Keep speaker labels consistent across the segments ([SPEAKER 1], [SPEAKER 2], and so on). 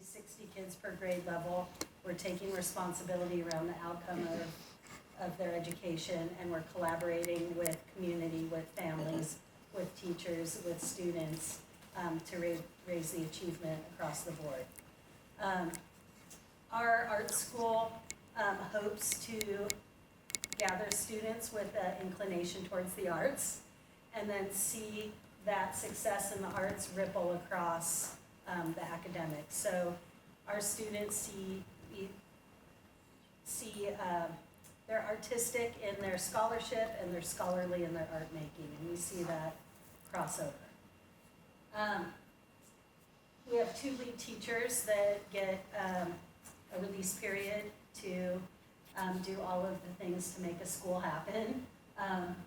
[SPEAKER 1] 60 kids per grade level. We're taking responsibility around the outcome of their education, and we're collaborating with community, with families, with teachers, with students, to raise the achievement across the board. Our art school hopes to gather students with an inclination towards the arts, and then see that success in the arts ripple across the academics. So our students see they're artistic in their scholarship, and they're scholarly in their art making, and we see that crossover. We have 2 lead teachers that get a release period to do all of the things to make a school happen.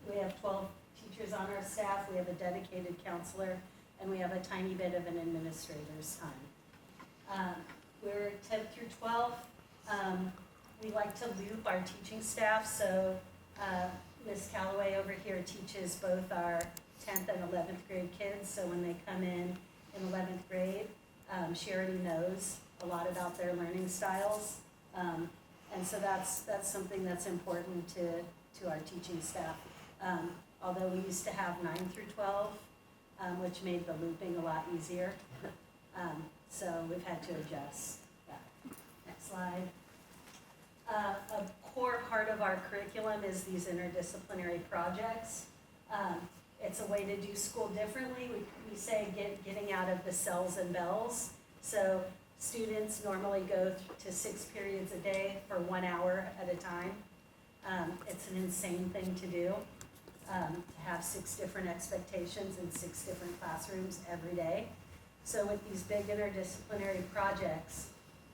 [SPEAKER 1] We have 12 teachers on our staff, we have a dedicated counselor, and we have a tiny bit of an administrator's time. We're 10 through 12. We like to loop our teaching staff, so Ms. Calloway over here teaches both our 10th and 11th grade kids, so when they come in 11th grade, she already knows a lot about their learning styles, and so that's something that's important to our teaching staff. Although we used to have 9 through 12, which made the looping a lot easier, so we've had to adjust that. Next slide. A core part of our curriculum is these interdisciplinary projects. It's a way to do school differently. We say getting out of the cells and bells. So students normally go to 6 periods a day for 1 hour at a time. It's an insane thing to do, to have 6 different expectations in 6 different classrooms every day. So with these big interdisciplinary projects,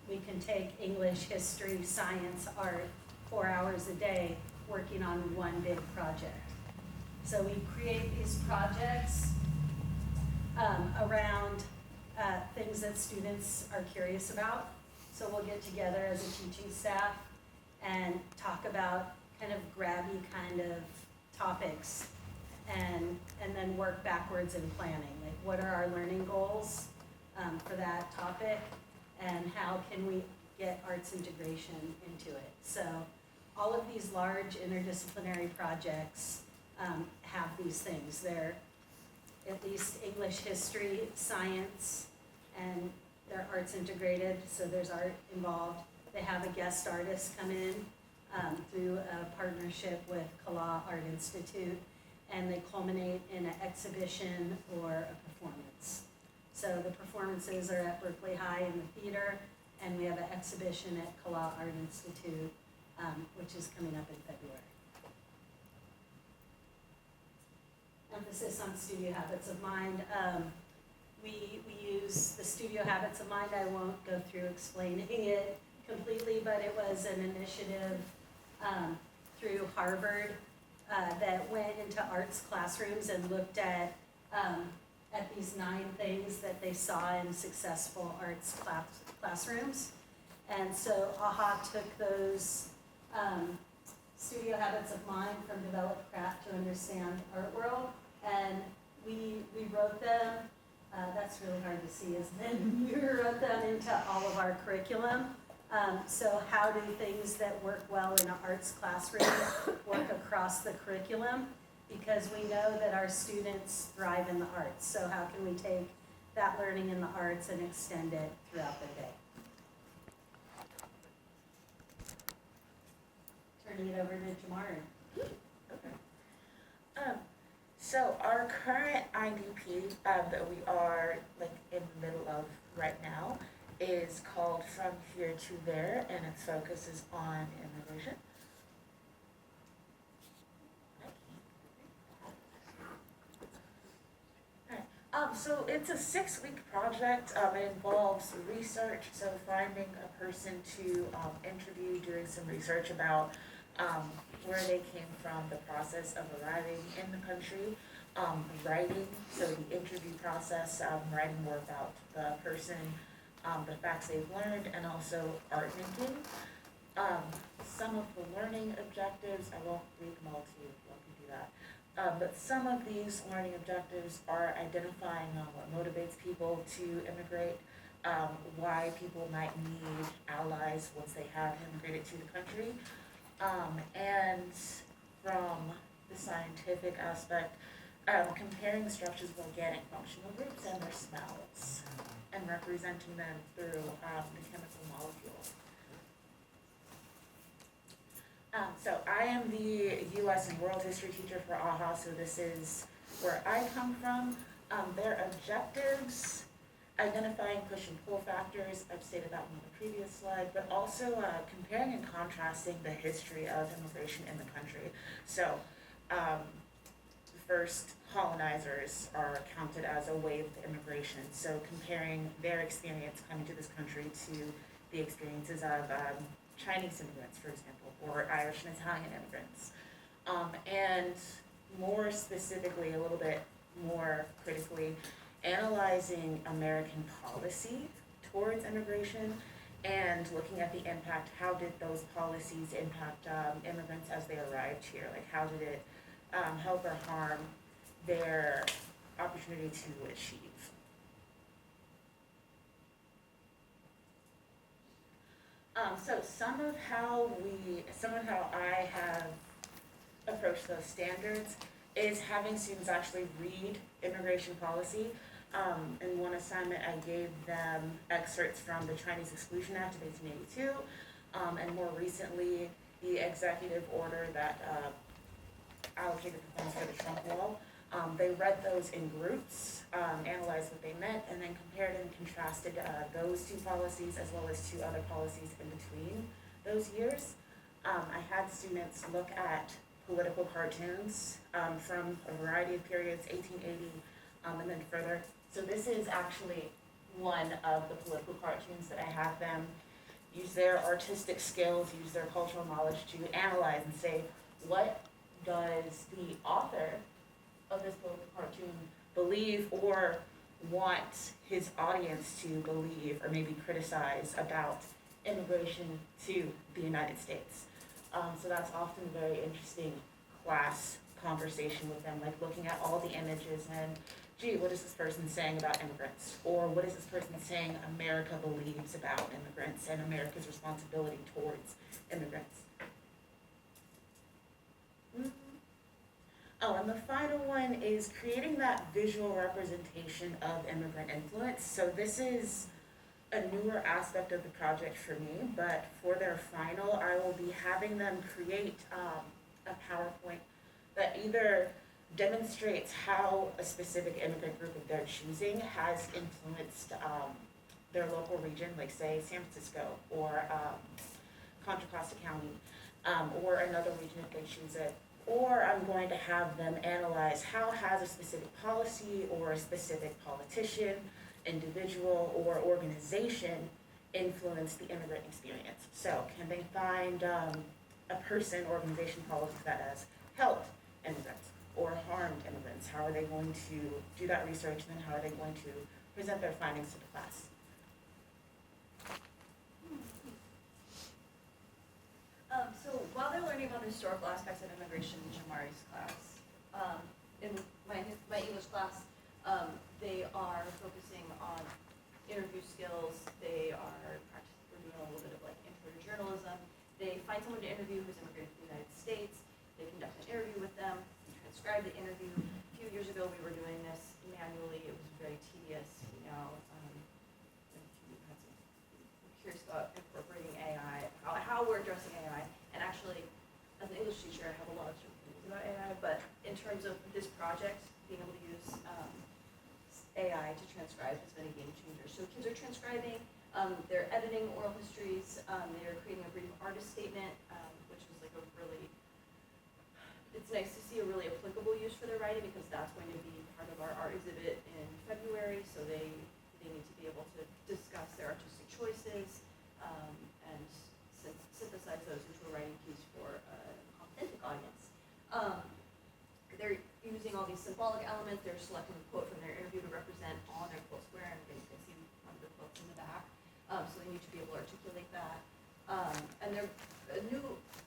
[SPEAKER 1] we can take English, history, science, art, 4 hours a day working on one big project. So we create these projects around things that students are curious about. So we'll get together as a teaching staff and talk about kind of grabby kind of topics, and then work backwards in planning. Like, what are our learning goals for that topic, and how can we get arts integration into it? So all of these large interdisciplinary projects have these things. They're at least English, history, science, and they're arts integrated, so there's art involved. They have a guest artist come in through a partnership with Kala Art Institute, and they culminate in an exhibition or a performance. So the performances are at Berkeley High in the theater, and we have an exhibition at Kala Art Institute, which is coming up in February. Emphasis on studio habits of mind. We use the studio habits of mind. I won't go through explaining it completely, but it was an initiative through Harvard that went into arts classrooms and looked at these 9 things that they saw in successful arts classrooms. And so AHA took those studio habits of mind from developed craft to understand art world, and we wrote them, that's really hard to see, isn't it? We wrote them into all of our curriculum. So how do things that work well in an arts classroom work across the curriculum? Because we know that our students thrive in the arts. So how can we take that learning in the arts and extend it throughout their day? Turning it over to Jamari.
[SPEAKER 2] Okay. So our current IDP that we are in the middle of right now is called From Here to There, and its focus is on immigration. So it's a 6-week project. It involves research, so finding a person to interview, doing some research about where they came from, the process of arriving in the country, writing, so the interview process, writing more about the person, the facts they've learned, and also art making. Some of the learning objectives, I won't read them all to you, you can do that. But some of these learning objectives are identifying what motivates people to immigrate, why people might need allies once they have immigrated to the country. And from the scientific aspect, comparing structures of organic functional groups and their smells, and representing them through the chemical molecules. So I am the U.S. and World History teacher for AHA, so this is where I come from. Their objectives: identifying push and pull factors, I've stated that on the previous slide, but also comparing and contrasting the history of immigration in the country. So the first colonizers are counted as a wave of immigration, so comparing their experience coming to this country to the experiences of Chinese immigrants, for example, or Irish and Italian immigrants. And more specifically, a little bit more critically, analyzing American policy towards immigration and looking at the impact. How did those policies impact immigrants as they arrived here? Like, how did it help or harm their opportunity to achieve? So some of how I have approached those standards is having students actually read immigration policy. In one assignment, I gave them excerpts from the Chinese Exclusion Act of 1882, and more recently, the executive order that allocated the funds for the Trump wall. They read those in groups, analyzed what they meant, and then compared and contrasted those two policies as well as two other policies in between those years. I had students look at political cartoons from a variety of periods, 1880 and then further. So this is actually one of the political cartoons that I have them use their artistic skills, use their cultural knowledge to analyze and say, what does the author of this political cartoon believe or want his audience to believe or maybe criticize about immigration to the United States? So that's often a very interesting class conversation with them, like looking at all the images and, gee, what is this person saying about immigrants? Or what is this person saying America believes about immigrants and America's responsibility towards immigrants? Oh, and the final one is creating that visual representation of immigrant influence. So this is a newer aspect of the project for me, but for their final, I will be having them create a PowerPoint that either demonstrates how a specific immigrant group of their choosing has influenced their local region, like say San Francisco or Contra Costa County, or another region if they choose it. Or I'm going to have them analyze how has a specific policy or a specific politician, individual, or organization influenced the immigrant experience. So can they find a person, organization, policy that has helped immigrants or harmed immigrants? How are they going to do that research, and then how are they going to present their findings to the class?
[SPEAKER 3] So while they're learning about the historical aspects of immigration in Jamari's class, in my English class, they are focusing on interview skills. We're doing a little bit of like intro to journalism. They find someone to interview who's immigrated to the United States. They conduct an interview with them, transcribe the interview. A few years ago, we were doing this manually. It was very tedious. I'm curious about incorporating AI, how we're addressing AI. And actually, as an English teacher, I have a lot of feelings about AI, but in terms of this project, being able to use AI to transcribe has been a game changer. So kids are transcribing, they're editing oral histories, they're creating a brief artist statement, which is like it's nice to see a really applicable use for their writing, because that's going to be part of our art exhibit in February, so they need to be able to discuss their artistic choices and synthesize those into a writing piece for an authentic audience. They're using all these symbolic elements. They're selecting a quote from their interview to represent on their quote square, and you can see one of the quotes in the back. So they need to be able to articulate that. And a new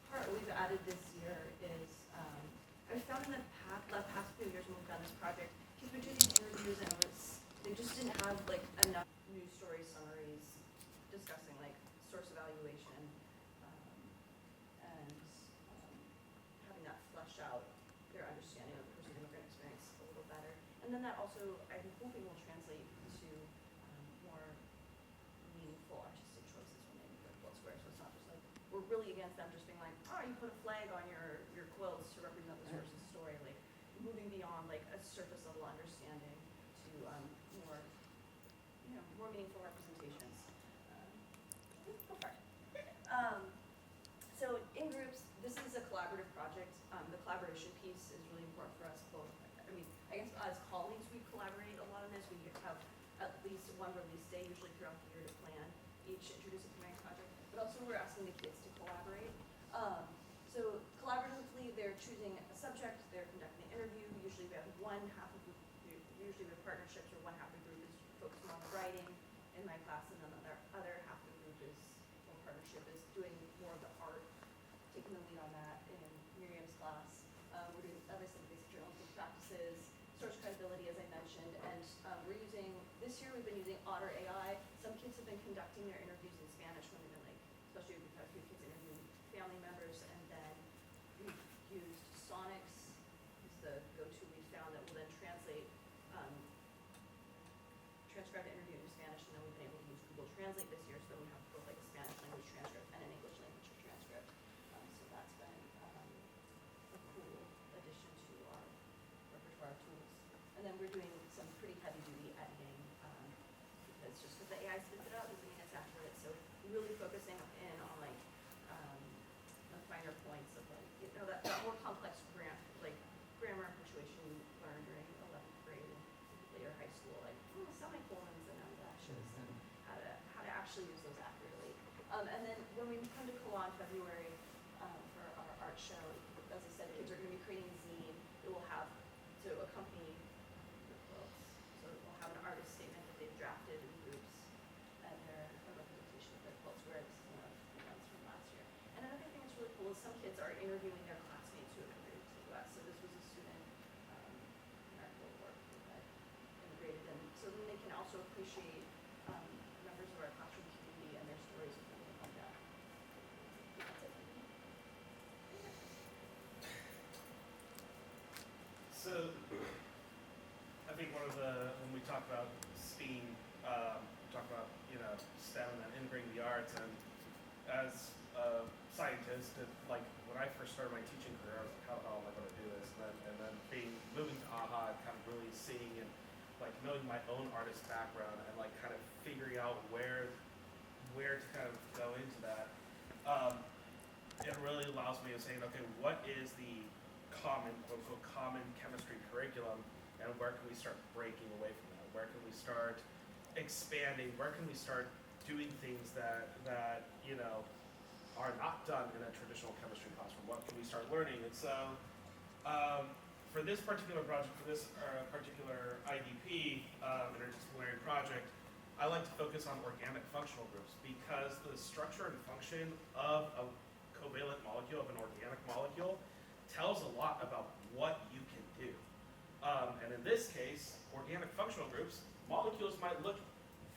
[SPEAKER 3] part we've added this year is, I've found in the past few years when we've done this project, kids were doing these interviews and they just didn't have like enough news story summaries And then that also, I'm hoping will translate to more meaningful artistic choices when they make their quilt square. So it's not just like, we're really against them just being like, oh, you put a flag on your quilts to represent this person's story. Like moving beyond like a surface level understanding to more, more meaningful representations. Go for it. So in groups, this is a collaborative project. The collaboration piece is really important for us both. I mean, I guess as colleagues, we collaborate a lot on this. We have at least one release day, usually throughout the year, to plan each Introduce a Humanity project. But also we're asking the kids to collaborate. So collaboratively, they're choosing a subject, they're conducting an interview. Usually we have one half of the group, usually with partnerships, or one half of the group is focusing on the writing in my class, and then the other half of the group is, or partnership, is doing more of the art, taking the lead on that in Miriam's class. We're doing, as I said, basic journalism practices, source credibility, as I mentioned, and we're using, this year we've been using Otter AI. Some kids have been conducting their interviews in Spanish when they've been like, especially we've had a few kids interviewing family members, and then we've used Sonics, is the go-to we found that will then transcribe the interview into Spanish, and then we've been able to use Google Translate this year, so that we have both like a Spanish language transcript and an English language transcript. So that's been a cool addition to our repertoire tools. And then we're doing some pretty heavy-duty editing, because just because the AI spits it out doesn't mean it's accurate. So we're really focusing in on like the finer points of like, that more complex grammar and punctuation we learned during 11th grade and later high school, like semicolons and dashes, and how to actually use those accurately. And then when we come to Koala in February for our art show, as I said, kids are going to be creating a zine. It will have to accompany the quilts. So it will have an artist statement that they've drafted in groups, and their a representation of their quilts, where this is one of the ones from last year. And another thing that's really cool is some kids are interviewing their classmates who have immigrated to the U.S. So this was a student in our field work who had immigrated, and so then they can also appreciate members of our classroom community and their stories of living like that. That's it.
[SPEAKER 4] So, I think when we talk about STEAM, we talk about, STEM and then integrating the arts, and as a scientist, like when I first started my teaching career, I was like, how the hell am I going to do this? And then moving to AHA and kind of really seeing and like knowing my own artist background and like kind of figuring out where to kind of go into that, it really allows me to say, okay, what is the common, quote unquote, common chemistry curriculum, and where can we start breaking away from that? Where can we start expanding? Where can we start doing things that are not done in a traditional chemistry classroom? What can we start learning? And so, for this particular project, for this particular IDP, interdisciplinary project, I like to focus on organic functional groups, because the structure and function of a covalent molecule, of an organic molecule, tells a lot about what you can do. And in this case, organic functional groups, molecules might look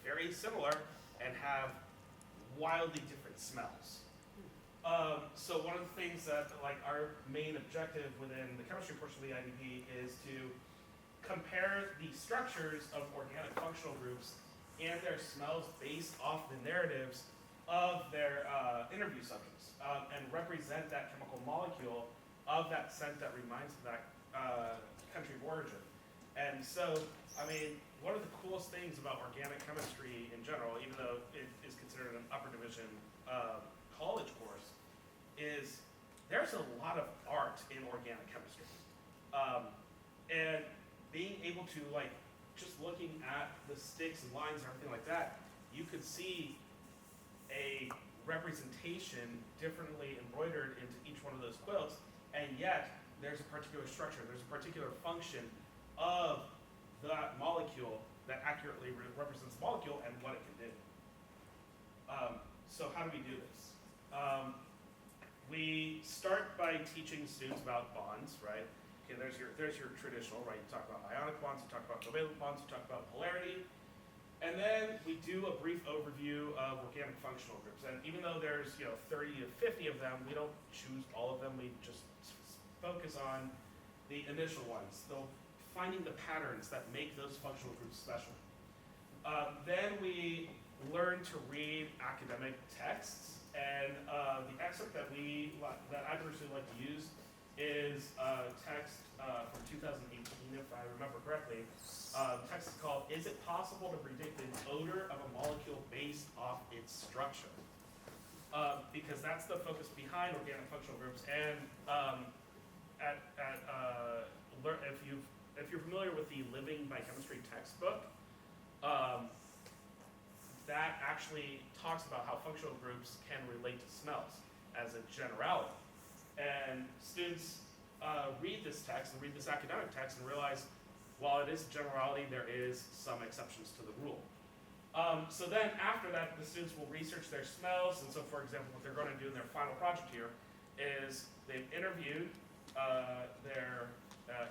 [SPEAKER 4] very similar and have wildly different smells. So one of the things that, like, our main objective within the chemistry portion of the IDP is to compare the structures of organic functional groups and their smells based off the narratives of their interview subjects, and represent that chemical molecule of that scent that reminds of that country of origin. And so, I mean, one of the coolest things about organic chemistry in general, even though it is considered an upper division college course, is there's a lot of art in organic chemistry. And being able to, like, just looking at the sticks and lines and everything like that, you could see a representation differently embroidered into each one of those quilts, and yet there's a particular structure, there's a particular function of that molecule that accurately represents the molecule and what it can do. So how do we do this? We start by teaching students about bonds, right? Okay, there's your traditional, right? You talk about ionic bonds, you talk about covalent bonds, you talk about polarity. And then we do a brief overview of organic functional groups. And even though there's 30 to 50 of them, we don't choose all of them. We just focus on the initial ones. The finding the patterns that make those functional groups special. Then we learn to read academic texts, and the excerpt that I personally like to use is a text from 2018, if I remember correctly. The text is called, "Is it possible to predict the odor of a molecule based off its structure?" Because that's the focus behind organic functional groups. And if you're familiar with the Living Biochemistry textbook, that actually talks about how functional groups can relate to smells as a generality. And students read this text and read this academic text and realize, while it is a generality, there is some exceptions to the rule. So then after that, the students will research their smells. And so, for example, what they're going to do in their final project here is they've interviewed their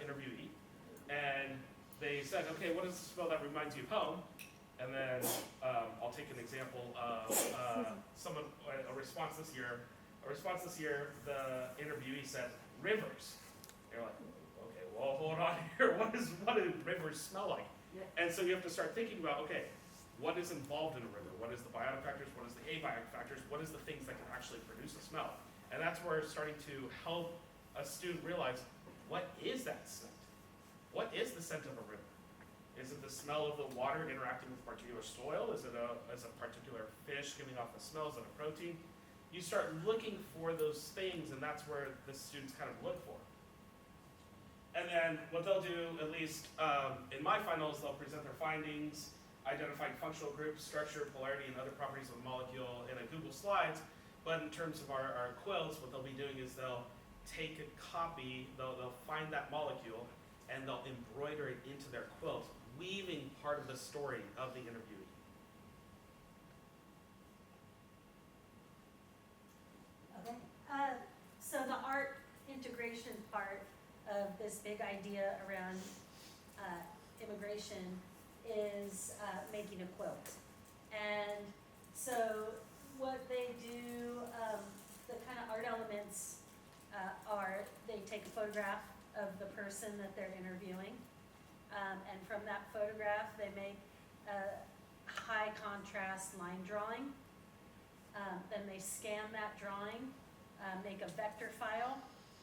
[SPEAKER 4] interviewee, and they said, okay, what is the smell that reminds you of home? And then I'll take an example of a response this year. The interviewee said, "Rivers." You're like, okay, well, hold on here. What do rivers smell like?
[SPEAKER 1] Yeah.
[SPEAKER 4] And so you have to start thinking about, okay, what is involved in a river? What is the biotic factors? What is the abiotic factors? What is the things that can actually produce a smell? And that's where it's starting to help a student realize, what is that scent? What is the scent of a river? Is it the smell of the water interacting with particular soil? Is it a particular fish giving off a smell? Is it a protein? You start looking for those things, and that's where the students kind of look for. And then what they'll do, at least in my finals, they'll present their findings, identifying functional groups, structure, polarity, and other properties of a molecule in a Google Slides. But in terms of our quilts, what they'll be doing is they'll take a copy, they'll find that molecule, and they'll embroider it into their quilt, weaving part of the story of the interviewee.
[SPEAKER 1] Okay. So the art integration part of this big idea around immigration is making a quilt. And so what they do, the kind of art elements are they take a photograph of the person that they're interviewing. And from that photograph, they make a high contrast line drawing. Then they scan that drawing, make a vector file,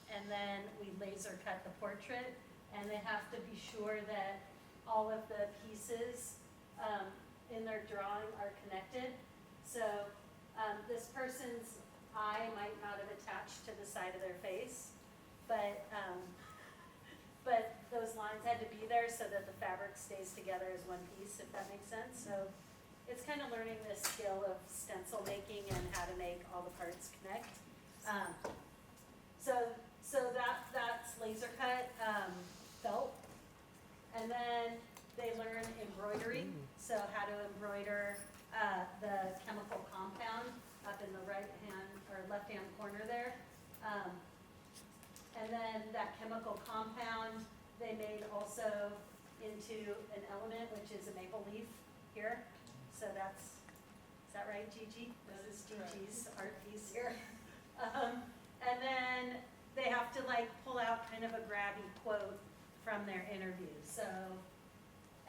[SPEAKER 1] and then we laser cut the portrait. And they have to be sure that all of the pieces in their drawing are connected. So this person's eye might not have attached to the side of their face, but those lines had to be there so that the fabric stays together as one piece, if that makes sense. So it's kind of learning this skill of stencil making and how to make all the parts connect. So that's laser cut felt. And then they learn embroidery, so how to embroider the chemical compound up in the right hand or left hand corner there. And then that chemical compound they made also into an element, which is a maple leaf here. So is that right, Gigi? This is Gigi's art piece here. And then they have to pull out kind of a grabby quote from their interview. So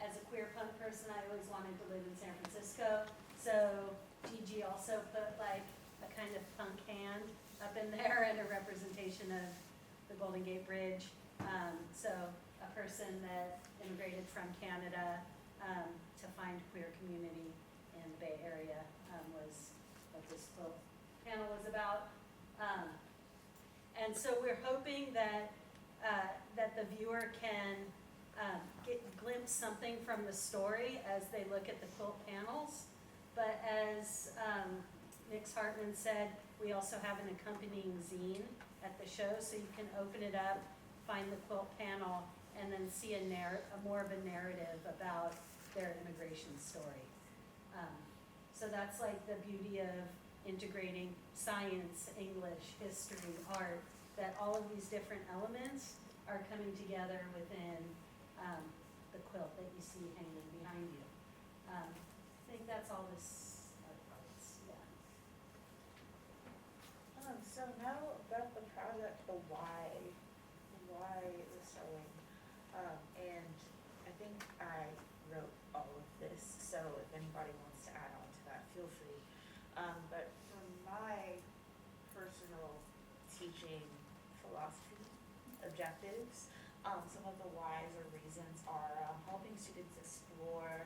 [SPEAKER 1] as a queer punk person, I always wanted to live in San Francisco. So Gigi also put a kind of punk hand up in there and a representation of the Golden Gate Bridge. So a person that immigrated from Canada to find queer community in the Bay Area was what this quilt panel was about. And so we're hoping that the viewer can glimpse something from the story as they look at the quilt panels. But as Nix Hartman said, we also have an accompanying zine at the show, so you can open it up, find the quilt panel, and then see more of a narrative about their immigration story. So that's the beauty of integrating science, English, history, art, that all of these different elements are coming together within the quilt that you see hanging behind you. I think that's all this other parts, yeah.
[SPEAKER 2] So now about the project, the why the sewing, and anybody wants to add on to that, feel free. But for my personal teaching philosophy objectives, some of the whys or reasons are helping students explore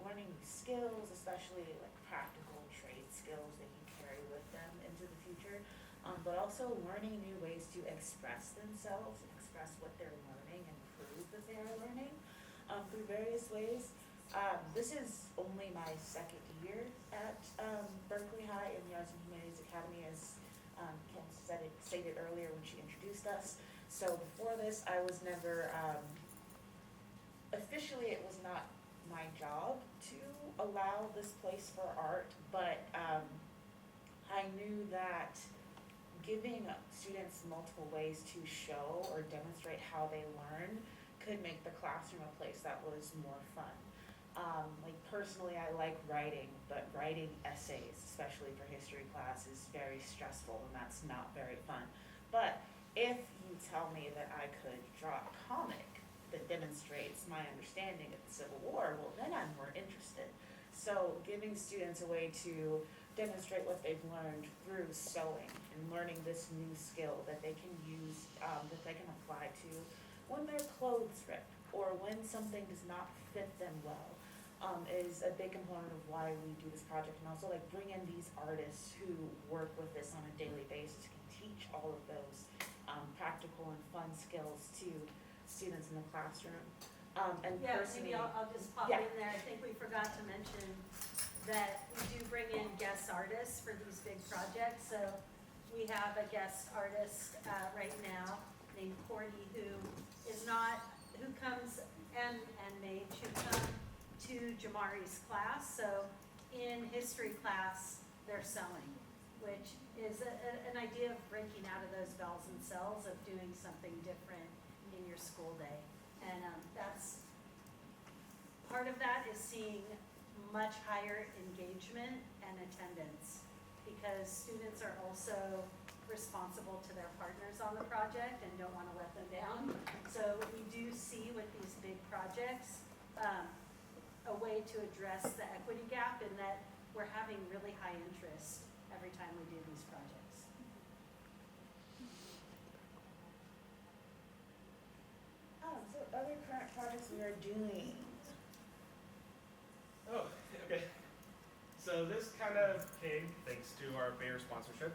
[SPEAKER 2] learning new skills, especially like practical trade skills they can carry with them into the future, but also learning new ways to express themselves and express what they're learning and prove that they are learning through various ways. This is only my second year at Berkeley High in the Arts and Humanities Academy, as Kim stated earlier when she introduced us. So before this, I was never, officially it was not my job to allow this place for art, but I knew that giving students multiple ways to show or demonstrate how they learn could make the classroom a place that was more fun. Like personally, I like writing, but writing essays, especially for history class, is very stressful and that's not very fun. But if you tell me that I could draw a comic that demonstrates my understanding of the Civil War, well then I'm more interested. So giving students a way to demonstrate what they've learned through sewing and learning this new skill that they can use, that they can apply to when their clothes rip or when something does not fit them well, is a big component of why we do this project. And also like bring in these artists who work with this on a daily basis, can teach all of those practical and fun skills to students in the classroom. And
[SPEAKER 1] Yeah,
[SPEAKER 2] personally,
[SPEAKER 1] maybe I'll just pop
[SPEAKER 2] Yeah.
[SPEAKER 1] in there. I think we forgot to mention that we do bring in guest artists for these big projects. So we have a guest artist right now named Cordy who comes, and Mage, who come to Jamari's class. So in history class, they're sewing, which is an idea of breaking out of those bells and cells, of doing something different in your school day. And that's, part of that is seeing much higher engagement and attendance, because students are also responsible to their partners on the project and don't want to let them down. So we do see with these big projects a way to address the equity gap, in that we're having really high interest every time we do these projects.
[SPEAKER 2] So other current projects we are doing.
[SPEAKER 4] Oh, okay. So this kind of came thanks to our Bayer sponsorship.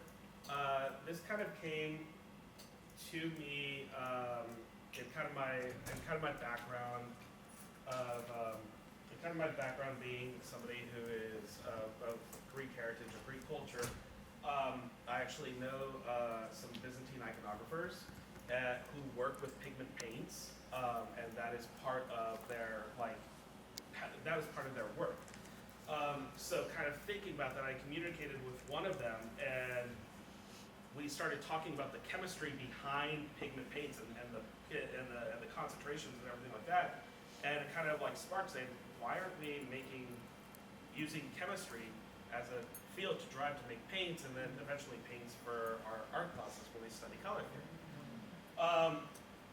[SPEAKER 4] This kind of came to me in kind of my background being somebody who is of Greek heritage or Greek culture. I actually know some Byzantine iconographers who work with pigment paints, and that is part of their work. So kind of thinking about that, I communicated with one of them, and we started talking about the chemistry behind pigment paints and the concentrations and everything like that. And it kind of like sparked saying, why aren't we using chemistry as a field to drive to make paints, and then eventually paints for our art classes when they study color theory.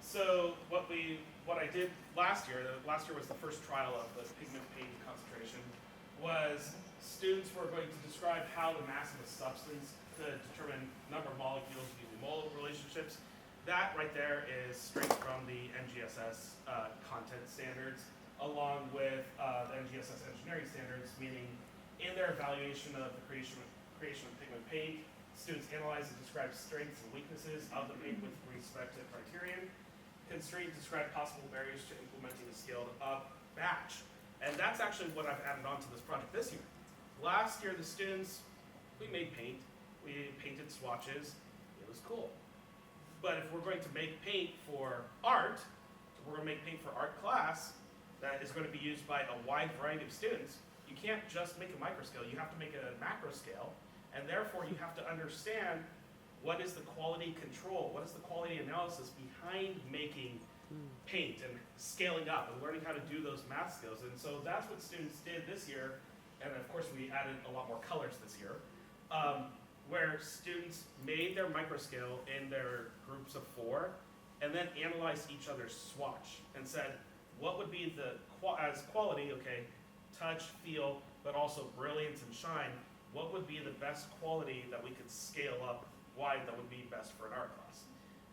[SPEAKER 4] So what I did last year was the first trial of the pigment paint concentration, was students were going to describe how the mass of a substance could determine number of molecules using mole relationships. That right there is straight from the NGSS content standards, along with the NGSS engineering standards, meaning in their evaluation of the creation of pigment paint, students analyze and describe strengths and weaknesses of the paint with respect to criterion. Constraint, describe possible barriers to implementing a scaled up batch. And that's actually what I've added on to this project this year. Last year, the students, we made paint. We painted swatches. It was cool. But if we're going to make paint for art, if we're going to make paint for art class, that is going to be used by a wide variety of students, you can't just make a micro scale. You have to make it a macro scale. And therefore, you have to understand what is the quality control, what is the quality analysis behind making paint and scaling up and learning how to do those math skills. And so that's what students did this year. And of course, we added a lot more colors this year, where students made their microscale in their groups of 4 and then analyzed each other's swatch and said, what would be as quality, okay, touch, feel, but also brilliance and shine, what would be the best quality that we could scale up wide that would be best for an art class?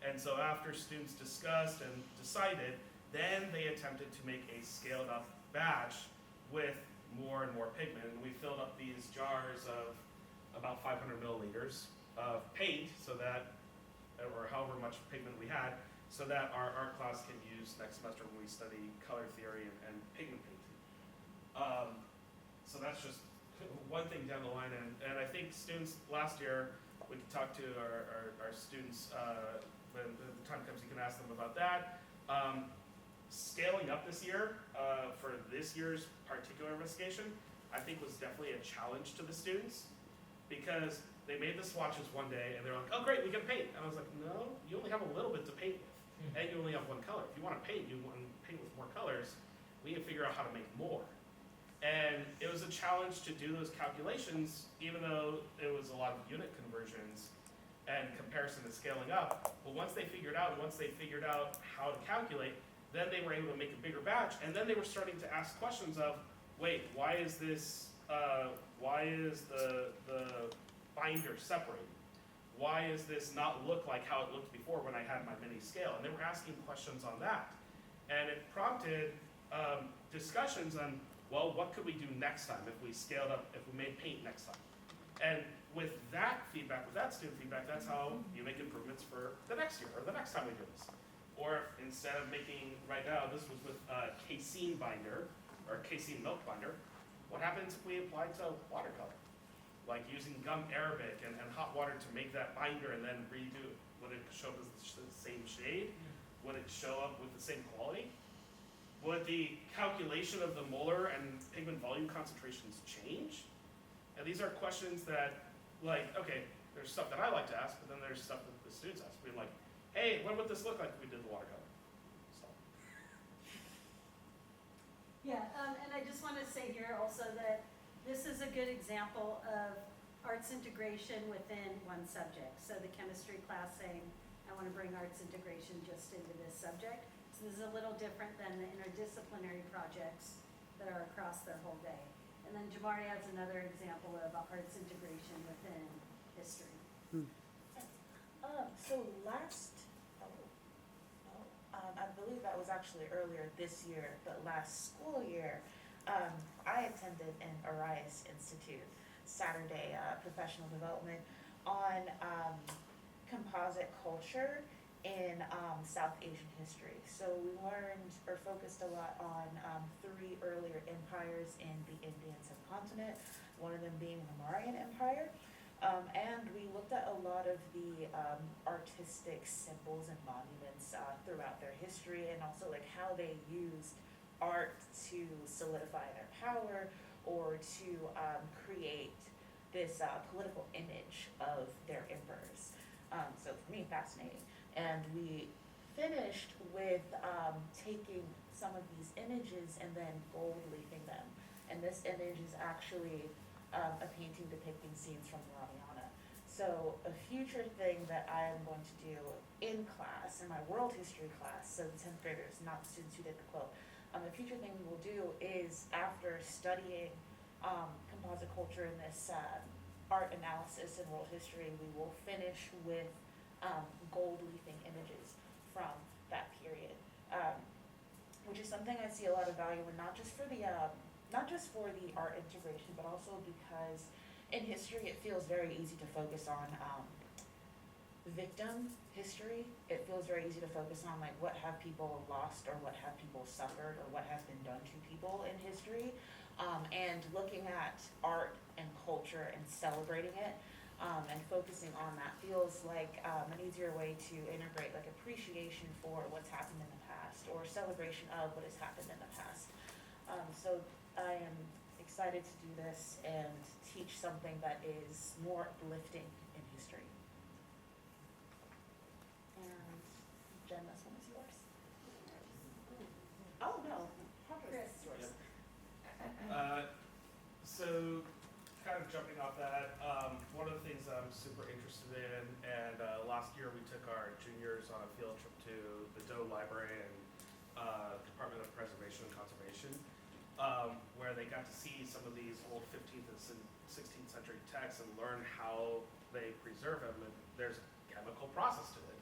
[SPEAKER 4] And so after students discussed and decided, then they attempted to make a scaled up batch with more and more pigment. And we filled up these jars of about 500 milliliters of paint, so that, or however much pigment we had, so that our art class can use next semester when we study color theory and pigment painting. So that's just one thing down the line. And I think students last year, we could talk to our students, when the time comes you can ask them about that. Scaling up this year, for this year's particular investigation, I think was definitely a challenge to the students, because they made the swatches one day and they're like, oh great, we can paint. And I was like, no, you only have a little bit to paint with, and you only have one color. If you want to paint, you want to paint with more colors, we need to figure out how to make more. And it was a challenge to do those calculations, even though it was a lot of unit conversions and comparison and scaling up. But once they figured out how to calculate, then they were able to make a bigger batch, and then they were starting to ask questions of, wait, why is this, why is the binder separated? Why is this not look like how it looked before when I had my mini scale? And they were asking questions on that. And it prompted discussions on, well, what could we do next time if we scaled up, if we made paint next time? And with that feedback, with that student feedback, that's how you make improvements for the next year or the next time we do this. Or instead of making, right now, this was with casein binder, or casein milk binder, what happens if we applied to watercolor? Like using gum arabic and hot water to make that binder and then redo it. Would it show up as the same shade? Would it show up with the same quality? Would the calculation of the molar and pigment volume concentrations change? And these are questions that, like, okay, there's stuff that I like to ask, but then there's stuff that the students ask. We're like, hey, what would this look like if we did the watercolor? So.
[SPEAKER 1] Yeah, and I just want to say here also that this is a good example of arts integration within one subject. So the chemistry class saying, I want to bring arts integration just into this subject. So this is a little different than the interdisciplinary projects that are across their whole day. And then Jamari has another example of arts integration within history.
[SPEAKER 2] So I believe that was actually earlier this year, but last school year, I attended an Arias Institute Saturday professional development on composite culture in South Asian history. So we learned or focused a lot on 3 earlier empires in the Indian subcontinent, one of them being the Mauryan Empire. And we looked at a lot of the artistic symbols and monuments throughout their history, and also like how they used art to solidify their power or to create this political image of their emperors. So for me, fascinating. And we finished with taking some of these images and then gold leafing them. And this image is actually a painting depicting scenes from Ramayana. So a future thing that I am going to do in class, in my world history class, so the 10th graders, not the students who did the quote, a future thing we will do is after studying composite culture in this art analysis in world history, we will finish with gold leafing images from that period, which is something I see a lot of value in, not just for the art integration, but also because in history it feels very easy to focus on victim history. It feels very easy to focus on like what have people lost or what have people suffered or what has been done to people in history, and looking at art and culture and celebrating it and focusing on that feels like an easier way to integrate like appreciation for what's happened in the past or celebration of what has happened in the past. So I am excited to do this and teach something that is more uplifting in history. And Jen, this one is yours. Oh no, Chris, it's yours.
[SPEAKER 4] So kind of jumping off that, one of the things I'm super interested in, and last year we took our juniors on a field trip to the Doe Library and Department of Preservation and Conservation. where they got to see some of these old 15th and 16th century texts and learn how they preserve them, and there's a chemical process to it.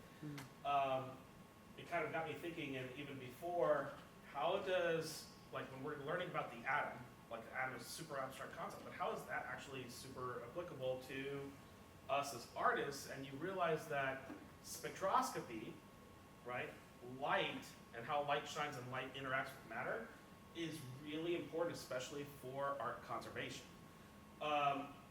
[SPEAKER 4] It kind of got me thinking, and even before, how does, like when we're learning about the atom, like the atom is a super abstract concept, but how is that actually super applicable to us as artists? And you realize that spectroscopy, right, light, and how light shines and light interacts with matter is really important, especially for art conservation.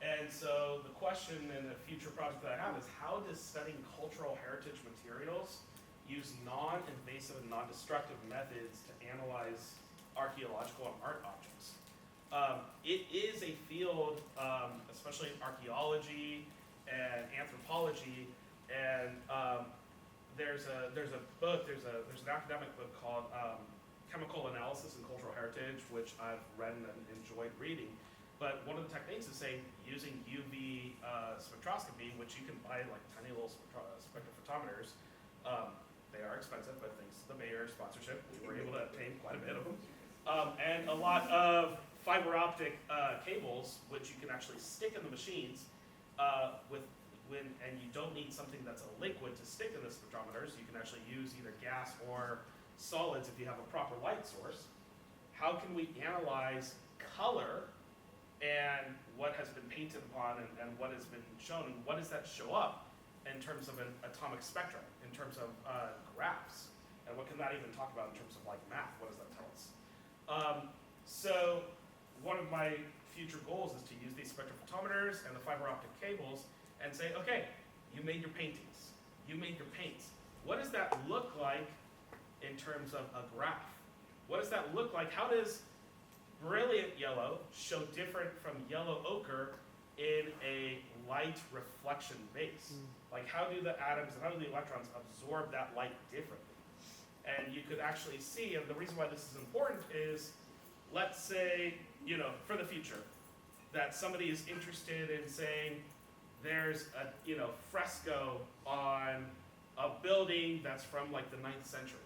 [SPEAKER 4] And so the question in a future project that I have is, how does studying cultural heritage materials use non-invasive and non-destructive methods to analyze archaeological and art objects? It is a field, especially in archaeology and anthropology, and there's an academic book called Chemical Analysis and Cultural Heritage, which I've read and enjoyed reading. But one of the techniques is saying using UV spectroscopy, which you can buy like tiny little spectrophotometers. They are expensive, but thanks to the Bayer sponsorship, we were able to obtain quite a bit of them. And a lot of fiber optic cables, which you can actually stick in the machines and you don't need something that's a liquid to stick in the spectrometers. You can actually use either gas or solids if you have a proper light source. How can we analyze color and what has been painted upon and what has been shown, and what does that show up in terms of an atomic spectrum, in terms of graphs, and what can that even talk about in terms of like math? What does that tell us? So one of my future goals is to use these spectrophotometers and the fiber optic cables and say, okay, you made your paintings, you made your paints. What does that look like in terms of a graph? What does that look like? How does brilliant yellow show different from yellow ochre in a light reflection base? Like, how do the atoms and how do the electrons absorb that light differently? And you could actually see, and the reason why this is important is, let's say, for the future, that somebody is interested in saying there's a, fresco on a building that's from like the 9th century.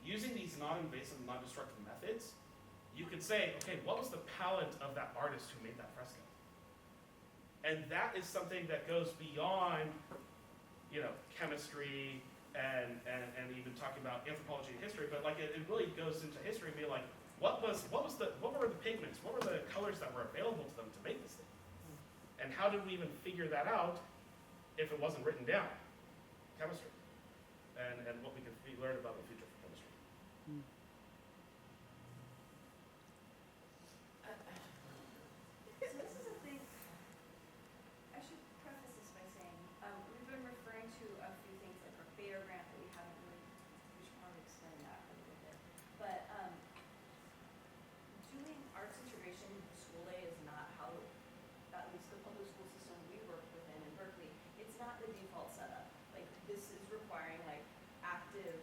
[SPEAKER 4] Using these non-invasive, non-destructive methods, you could say, okay, what was the palette of that artist who made that fresco? And that is something that goes beyond, chemistry and even talking about anthropology and history, but like it really goes into history and be like, what were the pigments? What were the colors that were available to them to make this thing? And how did we even figure that out if it wasn't written down? Chemistry. And what we can learn about the future for chemistry.
[SPEAKER 3] So this is a thing, I should preface this by saying, we've been referring to a few things like our Bayer grant that we haven't really, we should probably explain that a little bit. But doing arts integration in school day is not how, at least the public school system we work within in Berkeley, it's not the default setup. Like, this is requiring like active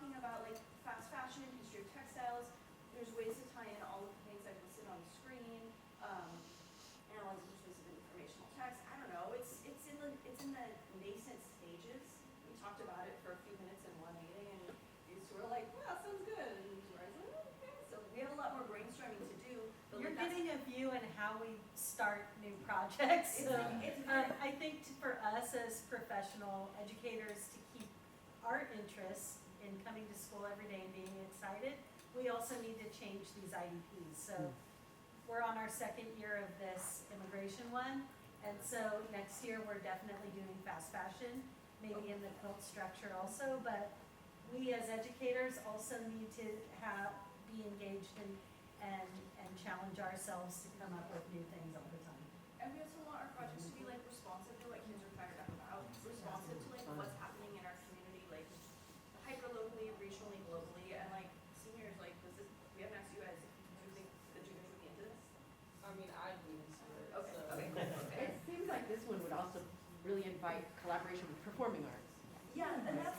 [SPEAKER 3] talking about like fast fashion, history of textiles. There's ways to tie in all of the things I've listed on the screen. Analyze the choice of informational text. I don't know. It's in the nascent stages. We talked about it for a few minutes in one meeting, and these were like, "Wow, sounds good." And I was like, "Oh, okay." So we have a lot more brainstorming to do. But
[SPEAKER 1] You're
[SPEAKER 3] like, that's-
[SPEAKER 1] getting a view in how we start new projects. So
[SPEAKER 3] It's very-
[SPEAKER 1] I think for us as professional educators to keep our interest in coming to school every day and being excited, we also need to change these IDPs. So we're on our second year of this immigration one. And so next year, we're definitely doing fast fashion, maybe in the quilt structure also. But we as educators also need to be engaged and challenge ourselves to come up with new things all the time.
[SPEAKER 3] And we also want our projects to be like responsive to what kids are fired up about, responsive to like what's happening in our community, like hyper locally, regionally, globally, and like seniors, like we haven't asked you guys, do you think that you guys would be into this?
[SPEAKER 5] I mean, I'd be into it.
[SPEAKER 3] Okay,
[SPEAKER 5] so.
[SPEAKER 3] okay, cool.
[SPEAKER 6] It seems like this one would also really invite collaboration with performing arts.
[SPEAKER 3] Yeah, and that's